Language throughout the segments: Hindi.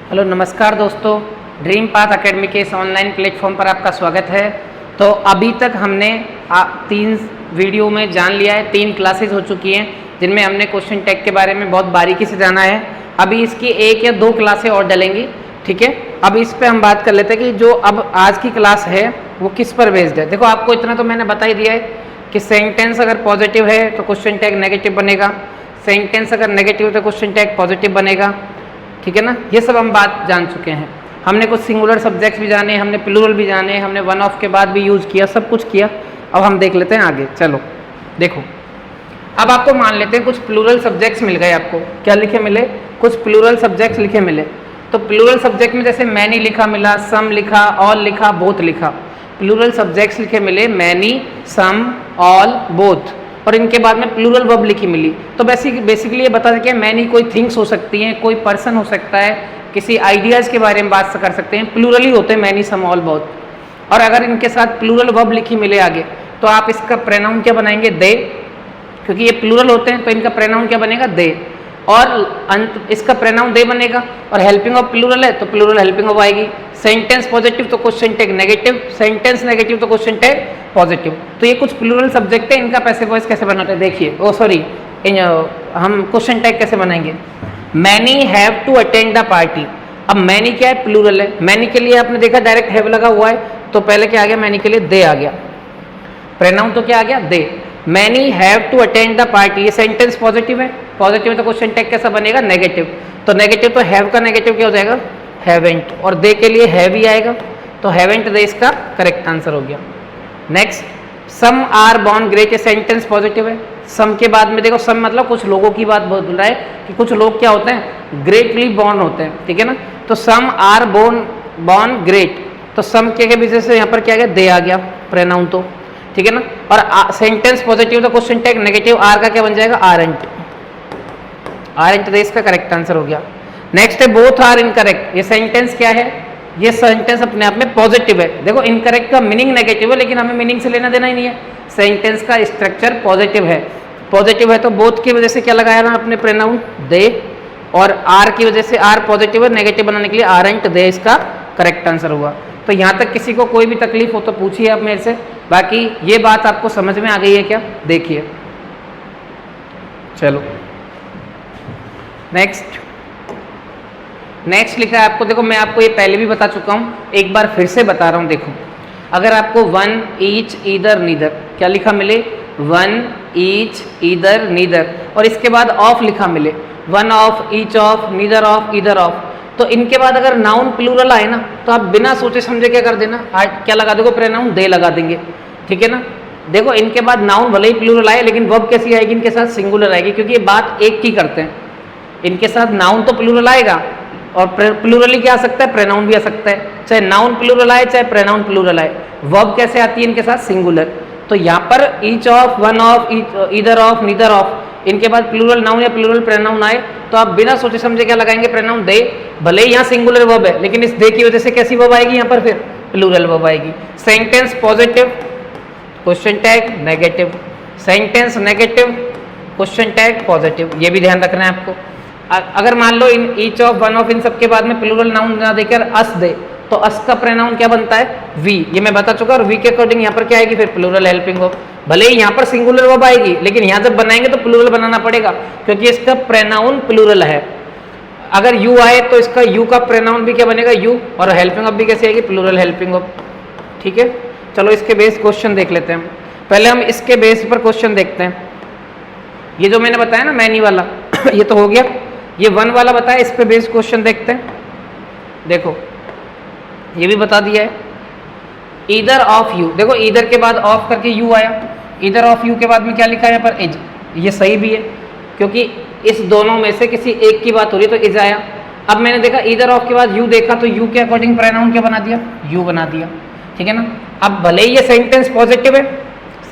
हेलो नमस्कार दोस्तों, ड्रीम पाथ एकेडमी के इस ऑनलाइन प्लेटफॉर्म पर आपका स्वागत है। तो अभी तक हमने 3 वीडियो में जान लिया है, 3 क्लासेस हो चुकी हैं जिनमें हमने क्वेश्चन टैग के बारे में बहुत बारीकी से जाना है। अभी इसकी 1 या 2 क्लासें और डलेंगी, ठीक है। अब इस पे हम बात कर लेते हैं कि जो अब आज की क्लास है वो किस पर बेस्ड है। देखो आपको इतना तो मैंने बता ही दिया है कि सेंटेंस अगर पॉजिटिव है तो क्वेश्चन टैग नेगेटिव बनेगा, सेंटेंस अगर नेगेटिव है तो क्वेश्चन टैग पॉजिटिव बनेगा, ठीक है ना। ये सब हम बात जान चुके हैं। हमने कुछ सिंगुलर सब्जेक्ट्स भी जाने, हमने प्लूरल भी जाने, हमने वन ऑफ के बाद भी यूज़ किया, सब कुछ किया। अब हम देख लेते हैं आगे। चलो देखो, अब आपको मान लेते हैं कुछ प्लूरल सब्जेक्ट्स मिल गए। आपको क्या लिखे मिले? कुछ प्लूरल सब्जेक्ट्स लिखे मिले। तो प्लूरल सब्जेक्ट में जैसे मैनी लिखा मिला, सम लिखा, ऑल लिखा, बोथ लिखा। प्लूरल सब्जेक्ट्स लिखे मिले मैनी, सम, ऑल, बोथ, और इनके बाद में प्लूरल वर्ब लिखी मिली। तो बेसिकली ये बता सकें मैनी कोई थिंग्स हो सकती हैं, कोई पर्सन हो सकता है, किसी आइडियाज़ के बारे में बात कर सकते हैं। प्लूरल ही होते हैं मैनी, सम, ऑल, बोथ। और अगर इनके साथ प्लूरल वर्ब लिखी मिले आगे तो आप इसका प्रोनाउन क्या बनाएंगे? दे, क्योंकि ये प्लूरल होते हैं तो इनका प्रोनाउन क्या बनेगा? दे। और अंत इसका प्रोनाउन दे बनेगा। और हेल्पिंग ऑफ प्लूरल है तो प्लूरल हेल्पिंग ऑफ आएगी। सेंटेंस पॉजिटिव तो question tag negative, sentence negative तो क्वेश्चन टैग पॉजिटिव। तो ये कुछ प्लूरल सब्जेक्ट है, इनका पैसिव वॉइस कैसे बनाते हैं देखिए। हम क्वेश्चन टैग कैसे बनाएंगे? Many have to attend the party. अब मैनी क्या है? प्लूरल है। मैनी के लिए आपने देखा डायरेक्ट हैव लगा हुआ है, तो पहले क्या आ गया? मैनी के लिए दे आ गया। प्रोनाउन तो क्या आ गया? दे। Many have to attend the party, ये सेंटेंस पॉजिटिव है। पॉजिटिव है तो क्वेश्चन टैग कैसा बनेगा? नेगेटिव। तो नेगेटिव तो हैव का नेगेटिव क्या हो जाएगा? हैवेंट। और दे के लिए हैव ही आएगा, तो हैवेंट दे इसका करेक्ट आंसर हो गया। Next, some are born great, ये सेंटेंस पॉजिटिव है। सम के बाद में देखो, सम मतलब कुछ लोगों की बात बोल रहा है कि कुछ लोग क्या होते हैं? ग्रेटली बॉर्न होते हैं, ठीक है ना। तो सम आर बॉर्न ग्रेट, तो सम के वजह से यहाँ पर क्या आ गया? दे आ गया प्रोनाउन तो, ठीक है ना। और सेंटेंस पॉजिटिव तो क्वेश्चन टैग नेगेटिव, आर का क्या बन जाएगा? आरंट। आरंट दे इसका करेक्ट आंसर हो गया। नेक्स्ट है बोथ आर इनकरेक्ट, ये सेंटेंस क्या है? ये सेंटेंस अपने आप में पॉजिटिव है। देखो इनकरेक्ट का मीनिंग नेगेटिव है, लेकिन हमें मीनिंग से लेना देना ही नहीं है। सेंटेंस का स्ट्रक्चर पॉजिटिव है। पॉजिटिव है तो बोथ की वजह से क्या लगाया ना अपने प्रोनाउन? दे। और आर की वजह से, आर पॉजिटिव है, नेगेटिव बनाने के लिए आरंट दे इसका करेक्ट आंसर हुआ। तो यहाँ तक किसी को कोई भी तकलीफ हो तो पूछिए आप मेरे से। बाकी ये बात आपको समझ में आ गई है क्या? देखिए चलो नेक्स्ट लिखा है आपको। देखो मैं आपको ये पहले भी बता चुका हूँ, एक बार फिर से बता रहा हूँ। देखो अगर आपको वन, ईच, ईदर, नीदर क्या लिखा मिले? वन, ईच, ईदर, नीदर, और इसके बाद ऑफ लिखा मिले, one of, each of, neither of, either of, तो इनके बाद अगर नाउन प्लूरल आए ना तो आप बिना सोचे समझे क्या कर देना? क्या लगा दोगे? प्रोनाउन दे लगा देंगे, ठीक है ना। देखो इनके बाद नाउन भले ही प्लूरल आए, लेकिन वर्ब कैसी आएगी? इनके साथ सिंगुलर आएगी, क्योंकि ये बात एक की करते हैं। इनके साथ नाउन तो प्लूरल आएगा, और प्लूरल ही क्या आ सकता है? प्रोनाउन भी आ सकता है। चाहे नाउन प्लूरल आए चाहे प्रोनाउन प्लूरल आए, वर्ब कैसे आती है इनके साथ? सिंगुलर। तो यहाँ पर each of, one of, either of, neither of, इनके बाद प्लूरल नाउन या प्लूरल प्रोनाउन आए तो आप बिना सोचे समझे क्या लगाएंगे? प्रोनाउन दे। भले ही यहाँ सिंगुलर वर्ब है, लेकिन इस दे की वजह से कैसी वर्ब आएगी? यहाँ पर फिर प्लूरल वर्ब आएगी। Sentence positive, question tag negative, sentence negative, question tag positive, ये भी ध्यान रखना है आपको। अगर मान लो in each of, one of, इन सब के बाद में प्लूरल नाउन ना देकर अस दे, तो अस का प्रोनाउन क्या बनता है? वी। ये मैं बता चुका, और वी के अकॉर्डिंग यहाँ पर क्या आएगी? फिर प्लूरल हेल्पिंग वर्ब। भले ही यहाँ पर सिंगुलर वर्ब आएगी, लेकिन यहाँ जब बनाएंगे तो प्लूरल बनाना पड़ेगा, क्योंकि इसका प्रोनाउन प्लूरल है। अगर यू आए तो इसका यू का प्रोनाउन भी क्या बनेगा? यू। और हेल्पिंग वर्ब भी कैसे आएगी? प्लूरल हेल्पिंग वर्ब, ठीक है। चलो इसके बेस क्वेश्चन देख लेते हैं। पहले हम इसके बेस पर क्वेश्चन देखते हैं। ये जो मैंने बताया ना मैनी वाला ये तो हो गया। ये वन वाला बताया, इस पे बेस क्वेश्चन देखते हैं। देखो ये भी बता दिया है, ईदर ऑफ यू। देखो ईदर के बाद ऑफ करके यू आया, ईदर ऑफ यू के बाद में क्या लिखा है यहाँ पर? इज। ये सही भी है, क्योंकि इस दोनों में से किसी एक की बात हो रही है तो इज आया। अब मैंने देखा ईदर ऑफ के बाद यू देखा, तो यू के अकॉर्डिंग प्रोनाउन क्या बना दिया? यू बना दिया, ठीक है ना। अब भले ही ये सेंटेंस पॉजिटिव है,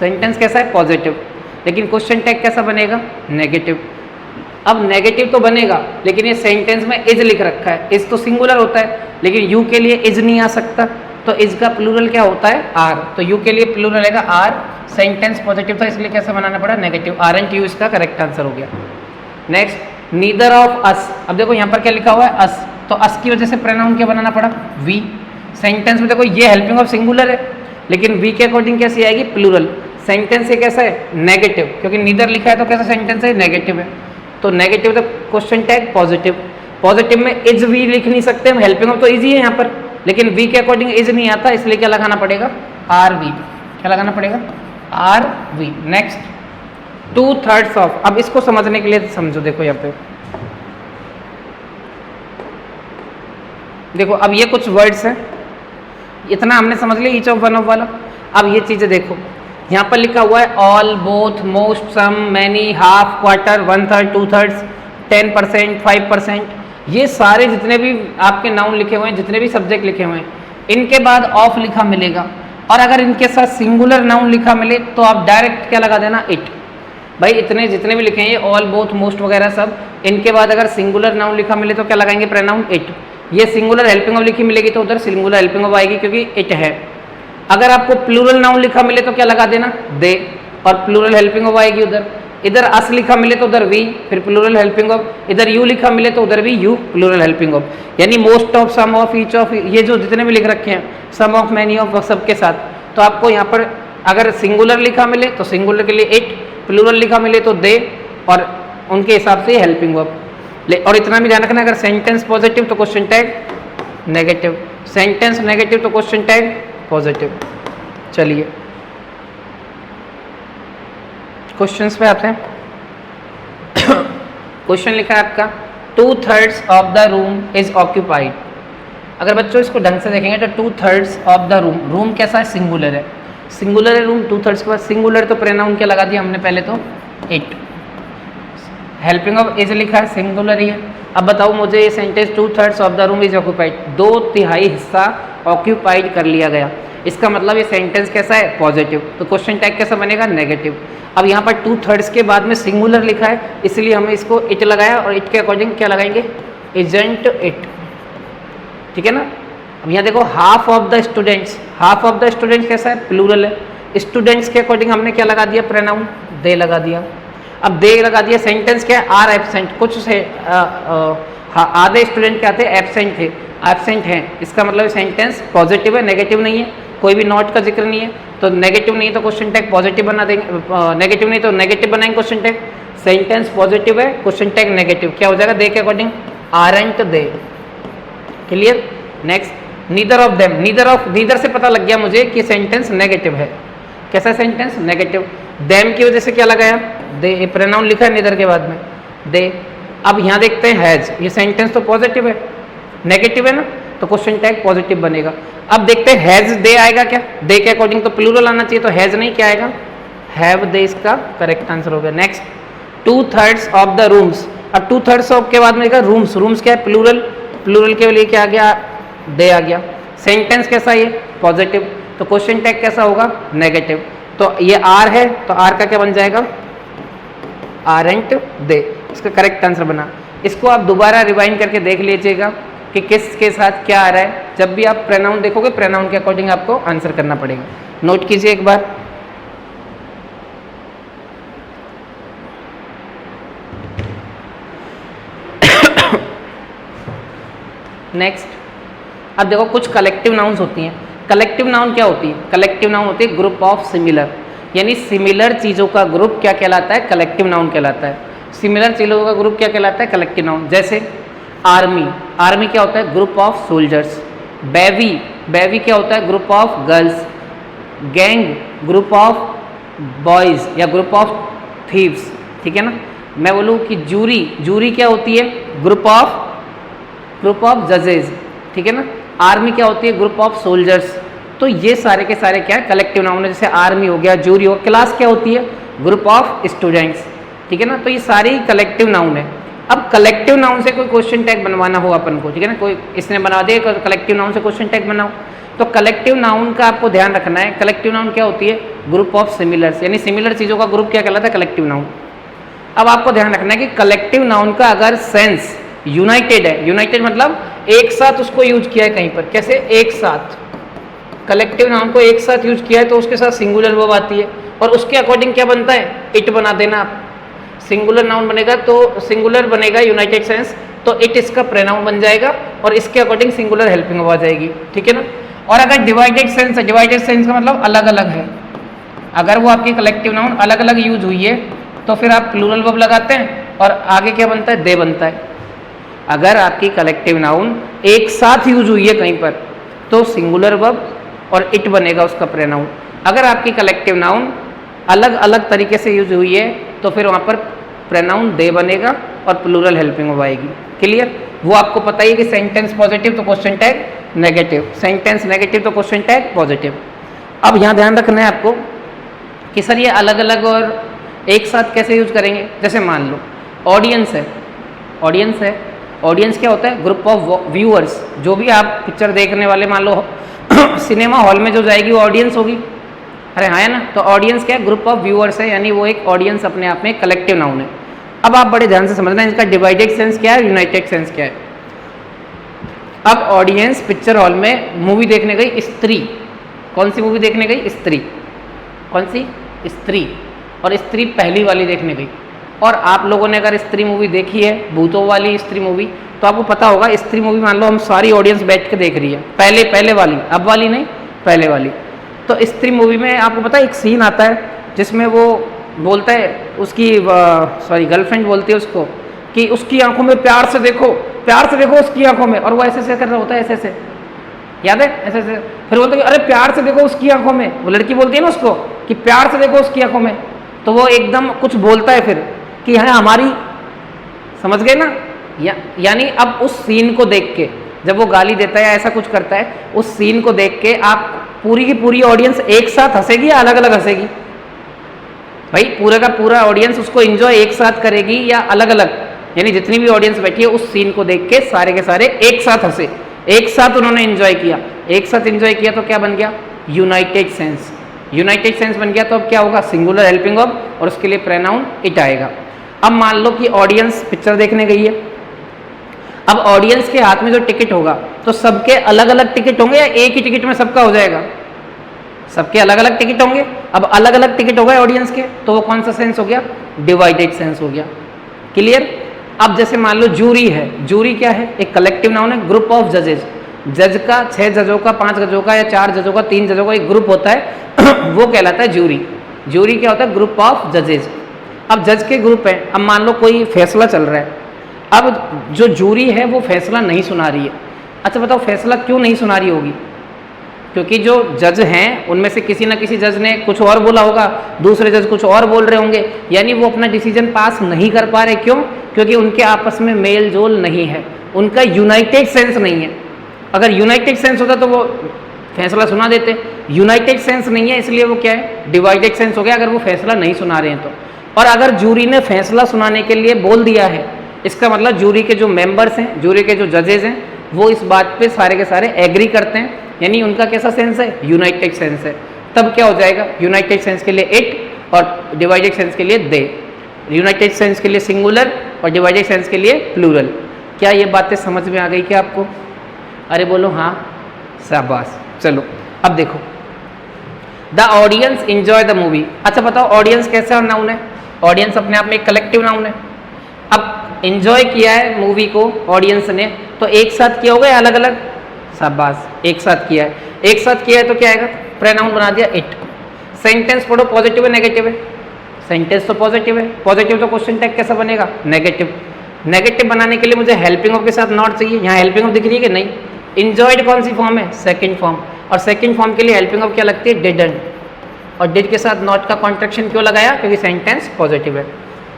सेंटेंस कैसा है? पॉजिटिव, लेकिन क्वेश्चन टैग कैसा बनेगा? नेगेटिव। अब नेगेटिव तो बनेगा, लेकिन ये सेंटेंस में इज लिख रखा है। इज तो सिंगुलर होता है, लेकिन यू के लिए इज नहीं आ सकता, तो इज का प्लूरल क्या होता है? आर। तो यू के लिए प्लूरल रहेगा आर। सेंटेंस पॉजिटिव था, इसलिए कैसे बनाना पड़ा? नेगेटिव। आरंट यू इसका करेक्ट आंसर हो गया। Next, neither of us. अब देखो यहाँ पर क्या लिखा हुआ है? अस। तो अस की वजह से प्रोनाउन क्या बनाना पड़ा, वी। सेंटेंस में देखो ये हेल्पिंग ऑफ सिंगुलर है, लेकिन वी के अकॉर्डिंग कैसी आएगी, प्लूरल। सेंटेंस ये कैसा है, नेगेटिव, क्योंकि नीदर लिखा है तो कैसा सेंटेंस है, नेगेटिव है। तो नेगेटिव तो क्वेश्चन टैग पॉजिटिव। पॉजिटिव में इज वी लिख नहीं सकते हम, हेल्पिंग ऑफ तो इजी है यहाँ पर, लेकिन वी के अकॉर्डिंग इज नहीं आता, इसलिए क्या लगाना पड़ेगा, आर वी। क्या लगाना पड़ेगा, आर वी। Next 2/3 of. अब इसको समझने के लिए समझो, देखो यहाँ पे देखो, अब ये कुछ वर्ड्स हैं, इतना हमने समझ लिया ईच ऑफ वन ऑफ वाला। अब ये चीजें देखो, यहाँ पर लिखा हुआ है ऑल, बोथ, मोस्ट, सम, मैनी, हाफ, क्वार्टर, 1/3, 2/3, 10%, 5%। ये सारे जितने भी आपके नाउन लिखे हुए हैं, जितने भी सब्जेक्ट लिखे हुए हैं, इनके बाद ऑफ लिखा मिलेगा। और अगर इनके साथ सिंगुलर नाउन लिखा मिले तो आप डायरेक्ट क्या लगा देना, इट। भाई इतने जितने भी लिखे हैं ये ऑल, बोथ, मोस्ट वगैरह सब, इनके बाद अगर सिंगुलर नाउन लिखा मिले तो क्या लगाएंगे, प्रोनाउन इट। ये सिंगुलर हेल्पिंग ऑफ लिखी मिलेगी तो उधर सिंगुलर हेल्पिंग ऑफ आएगी, क्योंकि इट है। अगर आपको प्लूरल नाउन लिखा मिले तो क्या लगा देना, दे, और प्लूरल हेल्पिंग ऑफ आएगी उधर। इधर अस लिखा मिले तो उधर वी, फिर प्लूरल हेल्पिंग ऑफ। इधर यू लिखा मिले तो उधर भी यू, प्लूरल हेल्पिंग ऑफ। यानी most of, some of, each of, ये जो जितने भी लिख रखे हैं, सम ऑफ, मैनी ऑफ, सबके साथ। तो आपको यहाँ पर अगर सिंगुलर लिखा मिले तो सिंगुलर के लिए इट, प्लूरल लिखा मिले तो दे, और उनके हिसाब से हेल्पिंग ऑफ। और इतना भी ध्यान रखना, अगर सेंटेंस पॉजिटिव तो question tag negative, sentence negative तो क्वेश्चन टैग पॉजिटिव। चलिए क्वेश्चंस पे आते हैं। क्वेश्चन लिखा है आपका 2/3 of the room is occupied. अगर बच्चों इसको ढंग से देखेंगे तो 2/3 ऑफ द रूम, रूम कैसा है, सिंगुलर है। सिंगुलर है रूम, 2/3 के बाद सिंगुलर, तो प्रोनाउन क्या लगा दिया हमने पहले, तो इट। हेल्पिंग ऑफ इज लिखा है, सिंगुलर ही है। अब बताओ मुझे ये sentence 2/3 of the room is occupied, 2/3 हिस्सा ऑक्यूपाइड कर लिया गया, इसका मतलब ये सेंटेंस कैसा है, पॉजिटिव। तो क्वेश्चन टैग कैसा बनेगा, नेगेटिव। अब यहाँ पर 2/3 के बाद में सिंगुलर लिखा है, इसलिए हमने इसको इट लगाया, और इट के अकॉर्डिंग क्या लगाएंगे, इजंट इट। ठीक है ना। अब यहाँ देखो half of the students, half of the students कैसा है, प्लूरल है। स्टूडेंट्स के अकॉर्डिंग हमने क्या लगा दिया, प्रोनाउन दे लगा दिया। अब दे लगा दिया, सेंटेंस क्या है, आर एब्सेंट। कुछ से आधे स्टूडेंट क्या थे, एब्सेंट थे, एब्सेंट हैं, इसका मतलब सेंटेंस पॉजिटिव है, नेगेटिव नहीं है। कोई भी नॉट का जिक्र नहीं है, तो नेगेटिव नहीं है तो क्वेश्चन टैग पॉजिटिव बना देंगे, नेगेटिव नहीं तो नेगेटिव बनाएंगे क्वेश्चन टैग। सेंटेंस पॉजिटिव है, क्वेश्चन टैग नेगेटिव, क्या हो जाएगा, दे के according aren't they. Clear. Next neither of them, neither of, neither से पता लग गया मुझे कि सेंटेंस नेगेटिव है। कैसा सेंटेंस, नेगेटिव। देम की वजह से क्या लगाया, दे, प्रोनाउन लिखा है नीदर के बाद में, दे। अब यहाँ देखते हैं हैज, ये सेंटेंस तो पॉजिटिव है, नेगेटिव है ना, तो क्वेश्चन टैग पॉजिटिव बनेगा। अब देखते हैं हैज दे आएगा क्या, दे के अकॉर्डिंग तो प्लूरल आना चाहिए, तो हैज नहीं, क्या आएगा, हैव दे, इसका करेक्ट आंसर हो गया। Next 2/3 of the rooms. अब 2/3 ऑफ के बाद में रूम्स, रूम्स क्या है, प्लूरल, प्लूरल के लिए क्या आ गया, दे आ गया। सेंटेंस कैसा है, पॉजिटिव, तो क्वेश्चन टैग कैसा होगा, नेगेटिव। तो ये आर है, तो आर का क्या बन जाएगा, आरंट दे, इसका करेक्ट आंसर बना। इसको आप दोबारा रिवाइंड करके देख लीजिएगा कि किसके साथ क्या आ रहा है। जब भी आप प्रोनाउन देखोगे, प्रोनाउन के अकॉर्डिंग आपको आंसर करना पड़ेगा। नोट कीजिए एक बार। नेक्स्ट, अब देखो कुछ कलेक्टिव नाउन्स होती हैं। कलेक्टिव नाउन क्या होती है, कलेक्टिव नाउन होती है ग्रुप ऑफ सिमिलर, यानी सिमिलर चीज़ों का ग्रुप क्या कहलाता है, कलेक्टिव नाउन कहलाता है। सिमिलर चीज़ों का ग्रुप क्या कहलाता है, कलेक्टिव नाउन। जैसे आर्मी, आर्मी क्या होता है, ग्रुप ऑफ सोल्जर्स। बेवी, बेवी क्या होता है, group of girls. Gang, group of boys या ग्रुप ऑफ थीव्स। ठीक है ना। मैं बोलूँ कि जूरी, जूरी क्या होती है, ग्रुप ऑफ जजेज। ठीक है ना। आर्मी क्या होती है, ग्रुप ऑफ सोल्जर्स। तो ये सारे के सारे क्या है, कलेक्टिव नाउन है। जैसे आर्मी हो गया, जूरी हो गया। क्लास क्या होती है, ग्रुप ऑफ स्टूडेंट्स। ठीक है ना। तो ये सारी कलेक्टिव नाउन है। अब कलेक्टिव नाउन से कोई क्वेश्चन टैग बनवाना हो अपन को, ठीक है ना, कोई इसने बना दिया कलेक्टिव नाउन से क्वेश्चन टैग बनाओ, तो कलेक्टिव नाउन का आपको ध्यान रखना है। कलेक्टिव नाउन क्या होती है, ग्रुप ऑफ सिमिलर्स, यानी सिमिलर चीज़ों का ग्रुप क्या कहलाता है, कलेक्टिव नाउन। अब आपको ध्यान रखना है कि कलेक्टिव नाउन का अगर सेंस यूनाइटेड है, यूनाइटेड मतलब एक साथ उसको यूज किया है कहीं पर, कैसे, एक साथ कलेक्टिव नाउन को एक साथ यूज किया है, तो उसके साथ सिंगुलर वर्ब आती है, और उसके अकॉर्डिंग क्या बनता है, इट बना देना आप। सिंगुलर नाउन बनेगा तो सिंगुलर बनेगा यूनाइटेड सेंस, तो इट इसका प्रोनाउन बन जाएगा, और इसके अकॉर्डिंग सिंगुलर हेल्पिंग वर्ब आ जाएगी, ठीक है ना। और अगर डिवाइडेड सेंस है, डिवाइडेड सेंस का मतलब अलग अलग है, अगर वो आपकी कलेक्टिव नाउन अलग अलग यूज हुई है तो फिर आप प्लूरल वर्ब लगाते हैं और आगे क्या बनता है, दे बनता है। अगर आपकी कलेक्टिव नाउन एक साथ यूज हुई है कहीं पर तो सिंगुलर वर्ब और इट बनेगा उसका प्रोनाउन। अगर आपकी कलेक्टिव नाउन अलग अलग तरीके से यूज हुई है तो फिर वहाँ पर प्रोनाउन दे बनेगा और प्लूरल हेल्पिंग वर्ब आएगी। क्लियर? वो आपको पता ही है कि सेंटेंस पॉजिटिव तो question tag negative, sentence negative तो क्वेश्चन टैग पॉजिटिव। अब यहाँ ध्यान रखना है आपको कि सर ये अलग अलग और एक साथ कैसे यूज करेंगे। जैसे मान लो ऑडियंस है, ऑडियंस है, ऑडियंस क्या होता है, ग्रुप ऑफ व्यूअर्स। जो भी आप पिक्चर देखने वाले मान लो सिनेमा हॉल में जो जाएगी वो ऑडियंस होगी, अरे हाँ है ना। तो ऑडियंस क्या है, ग्रुप ऑफ व्यूअर्स है, यानी वो एक ऑडियंस अपने आप में कलेक्टिव नाउन है। अब आप बड़े ध्यान से समझना इसका डिवाइडेड सेंस क्या है, यूनाइटेड सेंस क्या है। अब ऑडियंस पिक्चर हॉल में मूवी देखने गई, स्त्री। कौन सी मूवी देखने गई, स्त्री। कौन सी, स्त्री। और स्त्री पहली वाली देखने गई। और आप लोगों ने अगर स्त्री मूवी देखी है, भूतों वाली स्त्री मूवी, तो आपको पता होगा स्त्री मूवी मान लो हम सारी ऑडियंस बैठ के देख रही है, पहले वाली, अब वाली नहीं, पहले वाली। तो स्त्री मूवी में आपको पता है एक सीन आता है जिसमें वो बोलता है, उसकी गर्लफ्रेंड बोलती है उसको कि उसकी आंखों में प्यार से देखो, प्यार से देखो उसकी आंखों में, और वो ऐसे ऐसे कर रहा होता है, ऐसे ऐसे, याद है, ऐसे ऐसे। फिर बोलते अरे प्यार से देखो उसकी आंखों में, वो लड़की बोलती है ना उसको कि प्यार से देखो उसकी आंखों में, तो वो एकदम कुछ बोलता है फिर कि है हमारी, समझ गए ना। यानी अब उस सीन को देख के जब वो गाली देता है या ऐसा कुछ करता है, उस सीन को देख के आप पूरी की पूरी ऑडियंस एक साथ हंसेगी या अलग अलग हंसेगी? भाई पूरा का पूरा ऑडियंस उसको एंजॉय एक साथ करेगी या अलग अलग, यानी जितनी भी ऑडियंस बैठी है उस सीन को देख के सारे के सारे एक साथ हंसे, एक साथ उन्होंने एंजॉय किया। एक साथ एंजॉय किया तो क्या बन गया, यूनाइटेड सेंस। यूनाइटेड सेंस बन गया तो अब क्या होगा, सिंगुलर हेल्पिंग वर्ब और उसके लिए प्रोनाउन इट आएगा। अब मान लो कि ऑडियंस पिक्चर देखने गई है, अब ऑडियंस के हाथ में जो टिकट होगा तो सबके अलग अलग टिकट होंगे या एक ही टिकट में सबका हो जाएगा? सबके अलग अलग टिकट होंगे। अब अलग अलग टिकट हो गए ऑडियंस के, तो वो कौन सा सेंस हो गया, डिवाइडेड सेंस हो गया। क्लियर? अब जैसे मान लो जूरी है, जूरी क्या है, एक कलेक्टिव नाउन है, ग्रुप ऑफ जजेज। जज का 6 जजों का, 5 जजों का या 4 जजों का, 3 जजों का एक ग्रुप होता है वो कहलाता है जूरी। जूरी क्या होता है, ग्रुप ऑफ जजेज। अब जज के ग्रुप है, अब मान लो कोई फैसला चल रहा है, अब जो जूरी है वो फैसला नहीं सुना रही है। अच्छा बताओ फैसला क्यों नहीं सुना रही होगी? क्योंकि जो जज हैं उनमें से किसी ना किसी जज ने कुछ और बोला होगा, दूसरे जज कुछ और बोल रहे होंगे, यानी वो अपना डिसीजन पास नहीं कर पा रहे। क्यों? क्योंकि उनके आपस में मेल जोल नहीं है, उनका यूनाइटेड सेंस नहीं है। अगर यूनाइटेड सेंस होता तो वो फैसला सुना देते, यूनाइटेड सेंस नहीं है इसलिए वो क्या है, डिवाइडेड सेंस हो गया अगर वो फैसला नहीं सुना रहे हैं तो। और अगर जूरी ने फैसला सुनाने के लिए बोल दिया है, इसका मतलब जूरी के जो मेंबर्स हैं, जूरी के जो जजेज हैं, वो इस बात पे सारे के सारे एग्री करते हैं, यानी उनका कैसा सेंस है, यूनाइटेड सेंस है। तब क्या हो जाएगा, यूनाइटेड सेंस के लिए इट और डिवाइडेड सेंस के लिए दे। यूनाइटेड सेंस के लिए सिंगुलर और डिवाइडेड सेंस के लिए प्लूरल। क्या ये बातें समझ में आ गई क्या आपको? अरे बोलो हाँ, शाबाश। चलो अब देखो, the audience enjoy the movie. अच्छा बताओ ऑडियंस कैसा नाउन है? ऑडियंस अपने आप में एक कलेक्टिव नाउन है। अब एंजॉय किया है मूवी को ऑडियंस ने, तो एक साथ किया होगा या अलग अलग? शाबाश, एक साथ किया है। एक साथ किया है तो क्या आएगा, प्रोनाउन बना दिया इट। सेंटेंस पढ़ो, पॉजिटिव है नेगेटिव है? सेंटेंस तो पॉजिटिव है, पॉजिटिव तो क्वेश्चन टैग कैसा बनेगा, नेगेटिव। नेगेटिव बनाने के लिए मुझे हेल्पिंग ऑफ के साथ नॉट चाहिए। यहाँ हेल्पिंग ऑफ दिख रही है कि नहीं? इंजॉयड कौन सी फॉर्म है, सेकंड फॉर्म, और सेकंड फॉर्म के लिए हेल्पिंग ऑफ क्या लगती है, डिडंट। और डिड के साथ नॉट का कॉन्ट्रैक्शन क्यों लगाया, क्योंकि सेंटेंस पॉजिटिव है।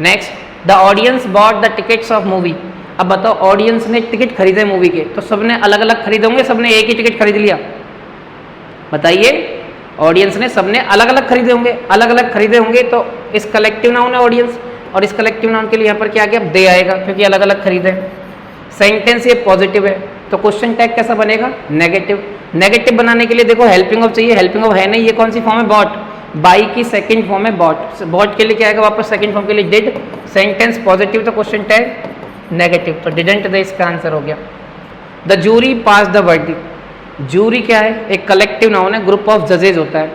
Next, the audience bought the tickets of movie. अब बताओ ऑडियंस ने टिकट खरीदे मूवी के, तो सबने अलग अलग खरीदे होंगे, सबने एक ही टिकट खरीद लिया? बताइए, ऑडियंस ने सबने अलग अलग खरीदे होंगे, अलग अलग खरीदे होंगे तो इस कलेक्टिव नाउन है ऑडियंस, और इस कलेक्टिव नाउन के लिए यहाँ पर क्या आ गया, दे आएगा, क्योंकि अलग अलग खरीदे। सेंटेंस ये पॉजिटिव है तो क्वेश्चन टैग कैसा बनेगा, नेगेटिव। नेगेटिव बनाने के लिए देखो हेल्पिंग ऑफ चाहिए, हेल्पिंग ऑफ है नहीं, ये कौन सी फॉर्म है, बॉट। बाई की सेकंड फॉर्म है बॉट। बॉट के लिए क्या आएगा वापस, सेकंड फॉर्म के लिए डिड। सेंटेंस पॉजिटिव तो क्वेश्चन टैग नेगेटिव, तो डिडंट दे इसका आंसर हो गया। The jury pass the verdict. Jury क्या है, एक कलेक्टिव नाउन है, ग्रुप ऑफ जजेज होता है।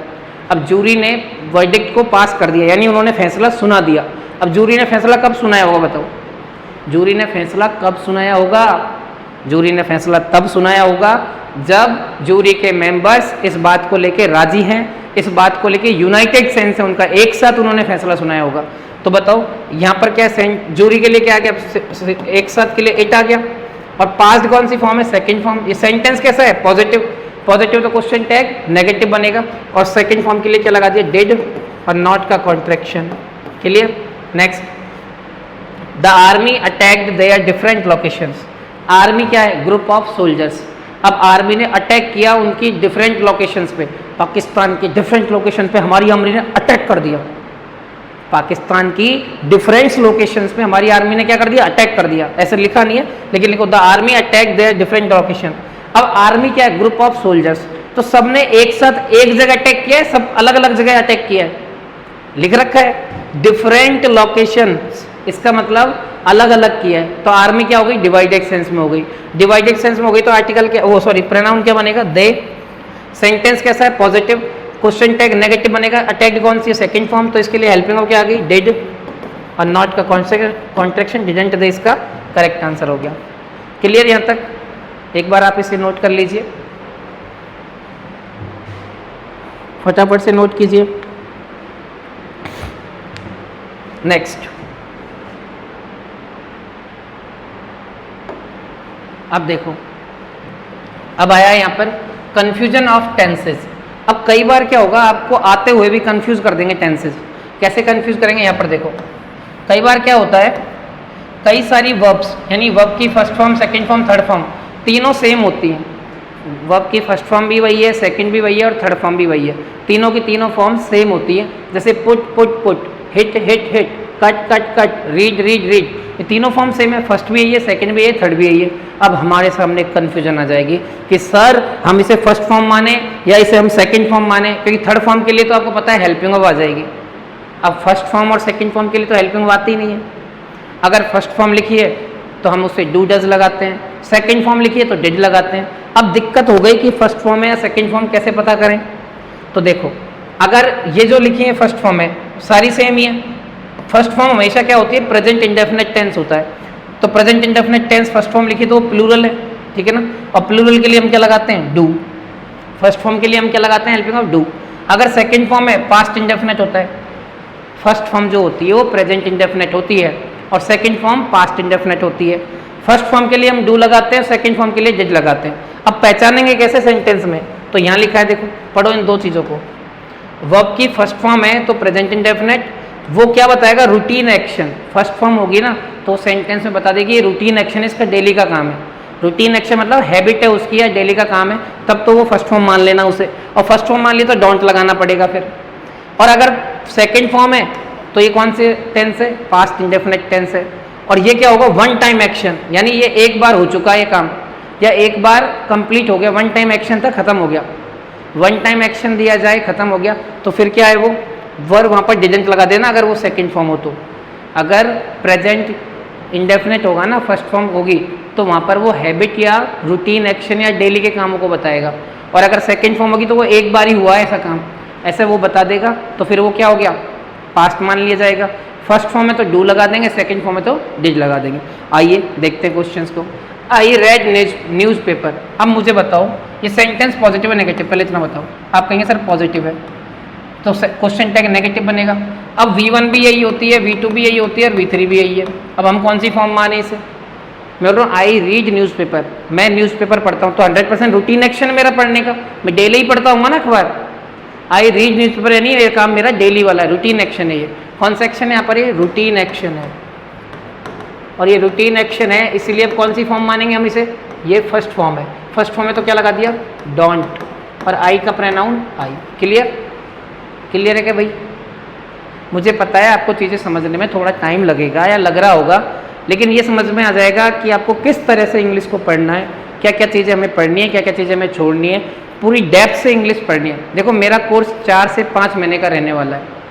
अब जूरी ने वर्डिक्ट को पास कर दिया, यानी उन्होंने फैसला सुना दिया। अब जूरी ने फैसला कब सुनाया होगा बताओ, जूरी ने फैसला कब सुनाया होगा, जूरी ने फैसला तब सुनाया होगा जब जूरी के मेंबर्स इस बात को लेके राजी हैं, इस बात को लेके यूनाइटेड सेंस है उनका, एक साथ उन्होंने फैसला सुनाया होगा। तो बताओ यहाँ पर क्या जूरी के लिए क्या आ गया, एक साथ के लिए इट आ गया, और पास्ट कौन सी फॉर्म है, सेकंड फॉर्म। ये सेंटेंस कैसा है, पॉजिटिव, पॉजिटिव तो क्वेश्चन टैग नेगेटिव बनेगा, और सेकंड फॉर्म के लिए क्या लगा दिया, डिड और नॉट का contraction. Clear. Next, the army attacked their different locations. Army क्या है, ग्रुप ऑफ सोल्जर्स। अब आर्मी ने अटैक किया उनकी डिफरेंट लोकेशंस पे, पाकिस्तान की डिफरेंट लोकेशन पे हमारी आर्मी ने अटैक कर दिया। पाकिस्तान की डिफरेंट लोकेशंस पे हमारी आर्मी ने क्या कर दिया, अटैक कर दिया। ऐसे लिखा नहीं है, लेकिन लिखो the army attack their different location. अब आर्मी क्या है, ग्रुप ऑफ सोल्जर्स, तो सबने एक साथ एक जगह अटैक किया है, सब अलग अलग जगह अटैक किया है, लिख रखा है डिफरेंट लोकेशन, इसका मतलब अलग अलग किया है। तो आर्मी क्या हो गई, डिवाइडेड सेंस में हो गई। डिवाइडेड सेंस में हो गई तो आर्टिकल क्या, वो सॉरी प्रोनाउन क्या बनेगा, दे। सेंटेंस कैसा है, पॉजिटिव। क्वेश्चन टैग नेगेटिव बनेगा। अटैक्ड कौन सी है, सेकंड फॉर्म, तो इसके लिए हेल्पिंग ऑफ क्या आ गई, डिड और नॉट का कॉन्ट्रैक्शन, डिडंट दे इसका करेक्ट आंसर हो गया। क्लियर यहाँ तक, एक बार आप इसे नोट कर लीजिए, फटाफट से नोट कीजिए। नेक्स्ट, अब देखो, अब आया यहाँ पर कंफ्यूजन ऑफ टेंसेस। अब कई बार क्या होगा, आपको आते हुए भी कंफ्यूज कर देंगे टेंसेस। कैसे कंफ्यूज करेंगे, यहाँ पर देखो, कई बार क्या होता है, कई सारी वर्ब्स, यानी वर्ब की first form, second form, third form तीनों सेम होती हैं। वर्ब की फर्स्ट फॉर्म भी वही है, सेकंड भी वही है और थर्ड फॉर्म भी वही है, तीनों की तीनों फॉर्म सेम होती है। जैसे put put put, hit hit hit, cut cut cut, read read read, ये तीनों फॉर्म सेम है, फर्स्ट भी यही है, सेकंड भी यही है, थर्ड भी यही है। अब हमारे सामने कन्फ्यूजन आ जाएगी कि सर हम इसे फर्स्ट फॉर्म माने या इसे हम सेकंड फॉर्म माने, क्योंकि थर्ड फॉर्म के लिए तो आपको पता है हेल्पिंग ऑफ आ जाएगी। अब फर्स्ट फॉर्म और सेकंड फॉर्म के लिए तो हेल्पिंग ऑफ आती ही नहीं है। अगर फर्स्ट फॉर्म लिखी है तो हम उसे डू डज लगाते हैं, सेकंड फॉर्म लिखी है तो डिड लगाते हैं। अब दिक्कत हो गई कि फर्स्ट फॉर्म है या सेकंड फॉर्म कैसे पता करें। तो देखो, अगर ये जो लिखी है फर्स्ट फॉर्म है, सारी सेम ही है। फर्स्ट फॉर्म हमेशा क्या होती है, प्रेजेंट इंडेफिनिट टेंस होता है, तो present indefinite tense first form लिखी तो प्लूरल है, ठीक है ना। और प्लूरल के लिए हम क्या लगाते हैं, डू। फर्स्ट फॉर्म के लिए हम क्या लगाते हैं, हेल्पिंग ऑफ डू। अगर सेकंड फॉर्म है, पास्ट इंडेफिनिट होता है। फर्स्ट फॉर्म जो होती है वो प्रेजेंट इंडेफिनिट होती है और सेकंड फॉर्म पास्ट इंडेफिनिट होती है। फर्स्ट फॉर्म के लिए हम डू लगाते हैं, सेकंड फॉर्म के लिए डिड लगाते हैं। अब पहचानेंगे कैसे सेंटेंस में, तो यहाँ लिखा है, देखो पढ़ो इन दो चीज़ों को। वर्ब की फर्स्ट फॉर्म है तो प्रेजेंट इंडेफिनिट, वो क्या बताएगा, रूटीन एक्शन। फर्स्ट फॉर्म होगी ना तो सेंटेंस में बता देगी ये रूटीन एक्शन, इसका डेली का काम है। रूटीन एक्शन मतलब हैबिट है उसकी या डेली का काम है, तब तो वो फर्स्ट फॉर्म मान लेना उसे। और फर्स्ट फॉर्म मान लिया तो डोंट लगाना पड़ेगा फिर। और अगर सेकंड फॉर्म है तो ये कौन से टेंस है, पास्ट इंडेफिनिट टेंस है। और ये क्या होगा, वन टाइम एक्शन, यानी ये एक बार हो चुका है ये काम, या एक बार कंप्लीट हो गया, वन टाइम एक्शन था, खत्म हो गया। वन टाइम एक्शन दिया जाए, खत्म हो गया, तो फिर क्या है, वो वर्ब वहाँ पर डिडंट लगा देना अगर वो सेकंड फॉर्म हो तो। अगर प्रेजेंट इंडेफिनिट होगा ना, फर्स्ट फॉर्म होगी, तो वहाँ पर वो हैबिट या रूटीन एक्शन या डेली के कामों को बताएगा। और अगर सेकंड फॉर्म होगी तो वो एक बार ही हुआ है ऐसा काम, ऐसे वो बता देगा, तो फिर वो क्या हो गया, पास्ट मान लिया जाएगा। फर्स्ट फॉर्म में तो डू लगा देंगे, सेकंड फॉर्म में तो डिड लगा देंगे। आइए देखते हैं क्वेश्चंस को। I read newspaper. अब मुझे बताओ ये सेंटेंस पॉजिटिव है नेगेटिव, पहले इतना बताओ। आप कहेंगे सर पॉजिटिव है, तो क्वेश्चन टैग नेगेटिव बनेगा। अब V1 भी यही होती है, V2 भी यही होती है और V3 भी यही है। अब हम कौन सी फॉर्म माने इसे, मैं बोल रहा हूँ आई रीड न्यूज़पेपर, मैं न्यूज़पेपर पढ़ता हूँ, तो 100% रूटीन एक्शन मेरा पढ़ने का, मैं डेली ही पढ़ता हूँ ना अखबार। आई रीड न्यूज़पेपर यानी ये काम मेरा डेली वाला है, रूटीन एक्शन है। ये कौन सा एक्शन है यहाँ पर, ये रूटीन एक्शन है। और ये रूटीन एक्शन है, इसीलिए अब कौन सी फॉर्म मानेंगे हम इसे, ये फर्स्ट फॉर्म है। फर्स्ट फॉर्म में तो क्या लगा दिया, डोंट, और आई का प्रोनाउन आई। क्लियर, क्लियर है क्या भाई। मुझे पता है आपको चीज़ें समझने में थोड़ा टाइम लगेगा या लग रहा होगा, लेकिन ये समझ में आ जाएगा कि आपको किस तरह से इंग्लिश को पढ़ना है, क्या क्या चीज़ें हमें पढ़नी है, क्या क्या चीज़ें हमें छोड़नी है, पूरी डेप्थ से इंग्लिश पढ़नी है। देखो मेरा कोर्स 4 से 5 महीने का रहने वाला है।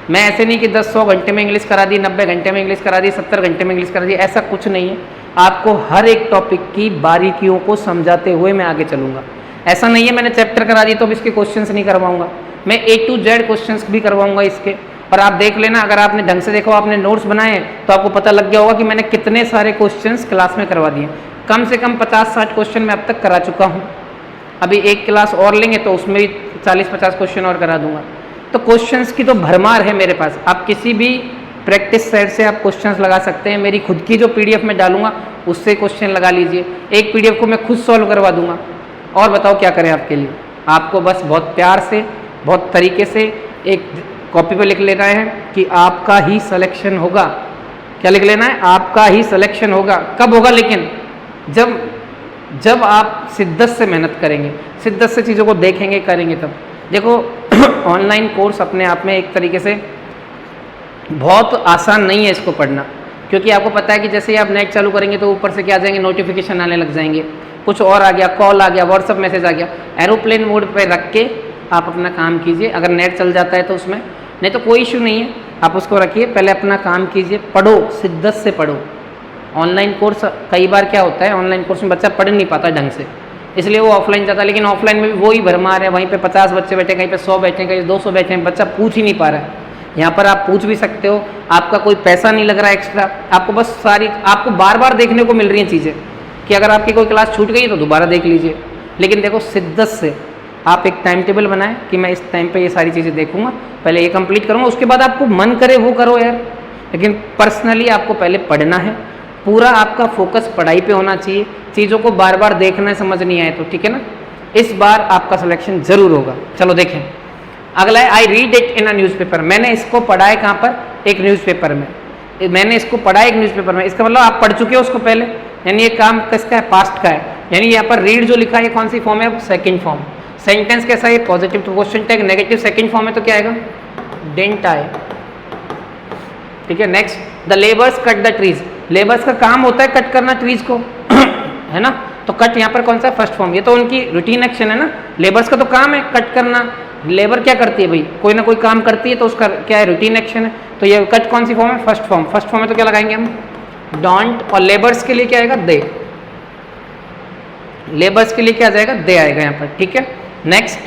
मैं ऐसे नहीं कि 10-100 घंटे में इंग्लिश करा दी, 90 घंटे में इंग्लिश करा दी, 70 घंटे में इंग्लिश करा दी, ऐसा कुछ नहीं है। आपको हर एक टॉपिक की बारीकियों को समझाते हुए मैं आगे चलूँगा। ऐसा नहीं है मैंने चैप्टर करा दी तो अब इसके क्वेश्चंस नहीं करवाऊंगा, मैं A to Z क्वेश्चंस भी करवाऊंगा इसके। और आप देख लेना, अगर आपने ढंग से देखो, आपने नोट्स बनाए हैं तो आपको पता लग गया होगा कि मैंने कितने सारे क्वेश्चंस क्लास में करवा दिए। कम से कम 50-60 क्वेश्चन मैं अब तक करा चुका हूँ। अभी एक क्लास और लेंगे तो उसमें भी 40-50 क्वेश्चन और करा दूंगा। तो क्वेश्चंस की तो भरमार है मेरे पास। आप किसी भी प्रैक्टिस सेट से आप क्वेश्चंस लगा सकते हैं। मेरी खुद की जो पीडीएफ में डालूंगा उससे क्वेश्चन लगा लीजिए। एक पीडीएफ को मैं खुद सॉल्व करवा दूंगा। और बताओ क्या करें आपके लिए? आपको बस बहुत प्यार से, बहुत तरीके से एक कॉपी पे लिख लेना है कि आपका ही सिलेक्शन होगा। क्या लिख लेना है? आपका ही सिलेक्शन होगा। कब होगा लेकिन? जब आप शिद्दत से मेहनत करेंगे, शिद्दत से चीज़ों को देखेंगे, करेंगे तब। देखो ऑनलाइन कोर्स अपने आप में एक तरीके से बहुत आसान नहीं है इसको पढ़ना, क्योंकि आपको पता है कि जैसे ही आप नेट चालू करेंगे तो ऊपर से क्या आ जाएंगे, नोटिफिकेशन आने लग जाएंगे, कुछ और आ गया, कॉल आ गया, व्हाट्सअप मैसेज आ गया। एरोप्लेन मोड पे रख के आप अपना काम कीजिए। अगर नेट चल जाता है तो उसमें, नहीं तो कोई इशू नहीं है, आप उसको रखिए, पहले अपना काम कीजिए, पढ़ो, शिद्दत से पढ़ो। ऑनलाइन कोर्स कई बार क्या होता है, ऑनलाइन कोर्स में बच्चा पढ़ नहीं पाता ढंग से, इसलिए वो ऑफलाइन जाता है। लेकिन ऑफलाइन में भी वही भरमार है, वहीं पे 50 बच्चे बैठे, कहीं पे 100 बैठे, कहीं 200 बैठे हैं, बच्चा पूछ ही नहीं पा रहा है। यहाँ पर आप पूछ भी सकते हो, आपका कोई पैसा नहीं लग रहा है एक्स्ट्रा, आपको बस आपको बार बार देखने को मिल रही हैं चीज़ें, कि अगर आपकी कोई क्लास छूट गई तो दोबारा देख लीजिए। लेकिन देखो शिद्दत से आप एक टाइम टेबल बनाएं कि मैं इस टाइम पे ये सारी चीज़ें देखूंगा, पहले ये कंप्लीट करूंगा, उसके बाद आपको मन करे वो करो यार। लेकिन पर्सनली आपको पहले पढ़ना है, पूरा आपका फोकस पढ़ाई पे होना चाहिए। चीज़ों को बार बार देखना है, समझ नहीं आए तो ठीक है ना, इस बार आपका सिलेक्शन जरूर होगा। चलो देखें अगला है, I read it in a newspaper. मैंने इसको पढ़ा है कहाँ पर? एक न्यूज़पेपर में। मैंने इसको पढ़ा है एक न्यूज़पेपर में, इसका मतलब आप पढ़ चुके हो उसको पहले, यानी ये काम किसका है? पास्ट का है। यानी यहाँ पर रीड जो लिखा है कौन सी फॉर्म है? Second form. सेंटेंस कैसा है? Positive to question tag, negative second form है तो क्या आएगा? डिडंट आए। ठीक है। Next, the labours cut the trees. Labours का काम होता है कट करना ट्रीज को है ना, तो कट यहाँ पर कौन सा? First form. ये तो उनकी रूटीन एक्शन है ना, लेबर्स का तो काम है कट करना। लेबर क्या करती है भाई? कोई ना कोई काम करती है, तो उसका क्या है? रूटीन एक्शन है। तो ये कट कौन सी फॉर्म है? First form. फर्स्ट फॉर्म है तो क्या लगाएंगे हम? डोंट। और लेबर्स के लिए क्या आएगा? दे। लेबर्स के लिए क्या आ जाएगा? दे आएगा यहाँ पर। ठीक है। Next,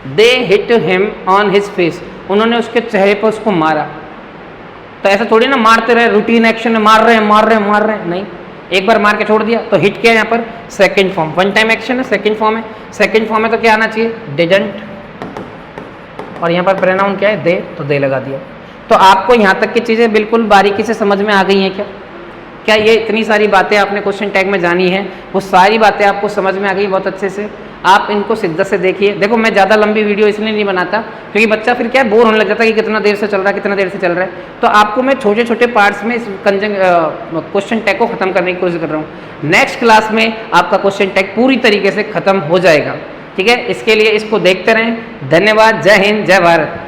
they hit him on his face. उन्होंने उसके चेहरे पर उसको मारा। तो ऐसा थोड़ी ना मारते रहे, रूटीन एक्शन में मार रहे हैं, नहीं, एक बार मार के छोड़ दिया। तो हिट क्या है यहाँ पर? Second form. One time action है, सेकंड फॉर्म है। सेकंड फॉर्म है तो क्या आना चाहिए? डिडंट। और यहाँ पर प्रोनाउन क्या है? दे, तो दे लगा दिया। तो आपको यहाँ तक की चीज़ें बिल्कुल बारीकी से समझ में आ गई हैं क्या? क्या ये इतनी सारी बातें आपने क्वेश्चन टैग में जानी है, वो सारी बातें आपको समझ में आ गई बहुत अच्छे से? आप इनको शिद्दत से देखिए। देखो मैं ज़्यादा लंबी वीडियो इसलिए नहीं बनाता क्योंकि बच्चा फिर क्या बोर होने लग जाता है कि कितना देर से चल रहा है। तो आपको मैं छोटे छोटे पार्ट्स में इस क्वेश्चन टैग को ख़त्म करने की कोशिश कर रहा हूँ। नेक्स्ट क्लास में आपका क्वेश्चन टैग पूरी तरीके से ख़त्म हो जाएगा। ठीक है, इसके लिए इसको देखते रहें। धन्यवाद। जय हिंद, जय भारत।